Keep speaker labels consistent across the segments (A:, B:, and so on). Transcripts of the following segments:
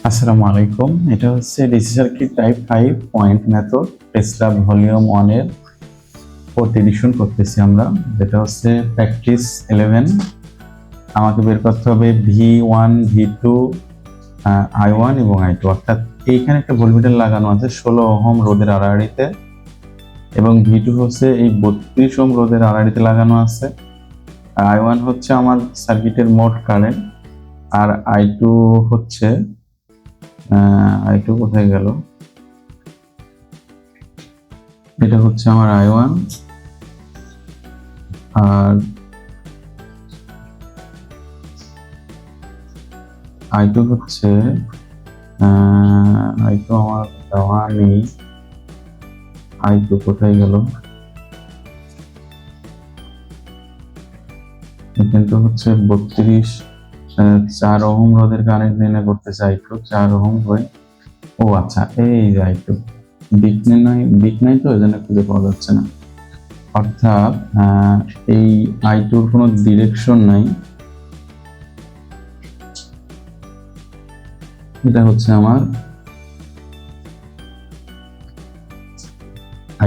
A: আসসালামু আলাইকুম। এটা হচ্ছে DC circuit type 5 point method Tesla volume 1 এর ফোর্থ এডিশন করতেছি আমরা, যেটা হচ্ছে প্র্যাকটিস 11। আমাকে বের করতে হবে V1, V2, I1 এবং I2, অর্থাৎ এইখানে একটা ভোল্টমিটার লাগানো আছে 16 ওহম রোধের আড়াআড়িতে, এবং V2 হচ্ছে এই 32 ওহম রোধের আড়াআড়িতে লাগানো আছে। আর I1 হচ্ছে আমার সার্কিটের মোট কারেন্ট, আর I2 হচ্ছে I2 কোথায় গেল, এটা হচ্ছে আমার I1, আর I2 হচ্ছে I2 আমার দেওয়া নেই। I2 কোথায় গেল, কিন্তু হচ্ছে 32 4 ওহম রোধের কারেন্ট নির্ণয় করতে চাই। I2 4 ওহম হয়। ও আচ্ছা, এই যে I2 দিক নাই তো, এই জন্য খুঁজে পাওয়া যাচ্ছে না। অর্থাৎ এই I2 কোনো ডিরেকশন নাই। এটা হচ্ছে আমার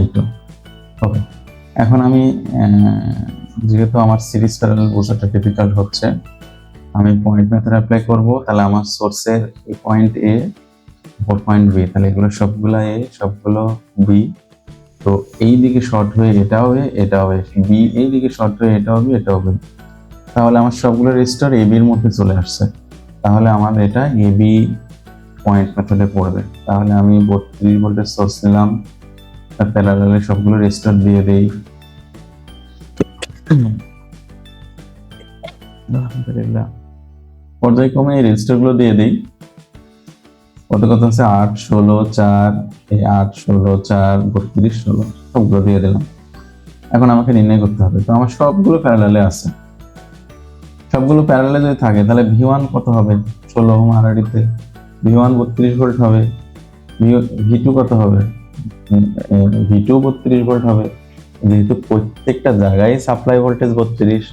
A: I2। ওকে, এখন আমি যেহেতু আমার সিরিজ প্যারালাল বোঝাটা ডিফিকাল্ট হচ্ছে, আমি পয়েন্ট মেথড অ্যাপ্লাই করব। তাহলে আমার সোর্সের এই পয়েন্ট এ, পয়েন্ট বি, তাহলে এগুলো সবগুলো এ, সবগুলো বি। তো এই দিকে শর্ট হয়ে এটা হবে, এটা হবে বি, এই দিকে শর্ট হয়ে এটা হবে, এটা হবে। তাহলে আমার সবগুলো রেজিস্টার এ বির মধ্যে চলে আসছে। তাহলে আমার এটা এ বি পয়েন্ট মেথডে পড়বে। তাহলে আমি 32 ভোল্টের সোর্স নিলাম, প্যারালালে সবগুলো রেজিস্টার দিয়ে দেই। আলহামদুলিল্লাহ, পর্যায়ক্রমে এই রেজিস্টারগুলো দিয়ে দিই। কত কত আছে 8, 16, 4, এই 8, 16, 4, 32, 16 সবগুলো দিয়ে দিলাম। এখন আমাকে নির্ণয় করতে হবে। তো আমার সবগুলো প্যারালালে আছে। সবগুলো প্যারালালে যদি থাকে তাহলে V1 কত হবে, 16 ওহম আড়াআড়িতে। V1 32 ভোল্ট হবে। V2 কত হবে, V2 32 ভোল্ট হবে। যেহেতু প্রত্যেকটা জায়গায় সাপ্লাই ভোল্টেজ 32,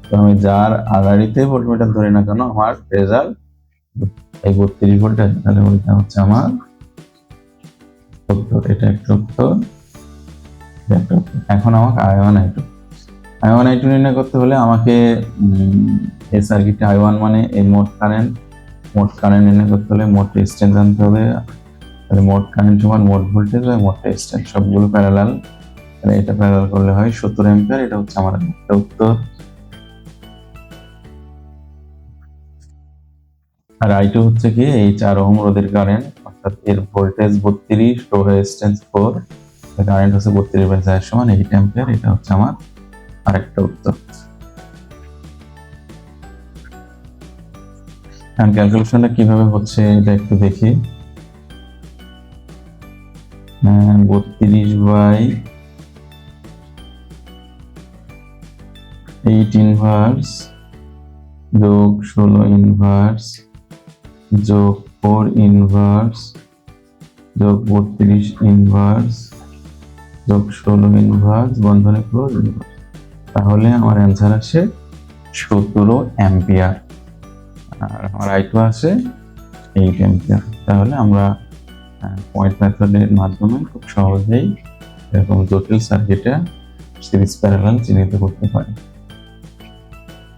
A: তো আমি যার আড়াআড়িতে ভোল্টমিটার ধরি না কেন, আমার রেজাল্ট এই 32 ভোল্ট আছে। তাহলে ওইটা হচ্ছে আমার উত্তর। এটা একটা উত্তর। এখন আমাকে I1 I2 নির্ণয় করতে হলে আমাকে এই সার্কিটে I1 মানে এই মোট কারেন্ট নির্ণয় করতে হলে মোট রেজিস্ট্যান্স জানতে হবে। তাহলে মোট কারেন্ট সমান মোট ভোল্টেজ আর মোট রেজিস্ট্যান্স, সবগুলো প্যারালাল। তাহলে এটা প্যারালাল করলে হয় 70 অ্যাম্পিয়ার। এটা হচ্ছে আমার একটা উত্তর। আর I2 হচ্ছে কি, এই 4 ওহম রোধের কারেন্ট, অর্থাৎ এর ভোল্টেজ 32, লো রেজিস্ট্যান্স 4, কারেন্ট হচ্ছে 32/4 সমান 8 অ্যাম্পিয়ার। এটা হচ্ছে আমার আরেকটা উত্তর। এখন ক্যালকুলেশনটা কিভাবে হচ্ছে এটা একটু দেখি। 32/8 ইনভার্স যোগ 16 ইনভার্স যোগ 4 ইনভার্স যোগ 32 ইনভার্স যোগ 16 ইনভার্স বন্ধনী ক্লোজ ইনভার্স। তাহলে আমার অ্যান্সার আসে 17 অ্যাম্পিয়ার, আর আমার I2 আসে 8 অ্যাম্পিয়ার। তাহলে আমরা পয়েন্ট মেথডের মাধ্যমে খুব সহজেই এরকম জটিল সার্কিটে সিরিজ প্যারালাল চিহ্নিত করতে পারি।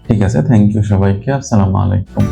A: ঠিক আছে, থ্যাংক ইউ সবাইকে। আসসালামু আলাইকুম।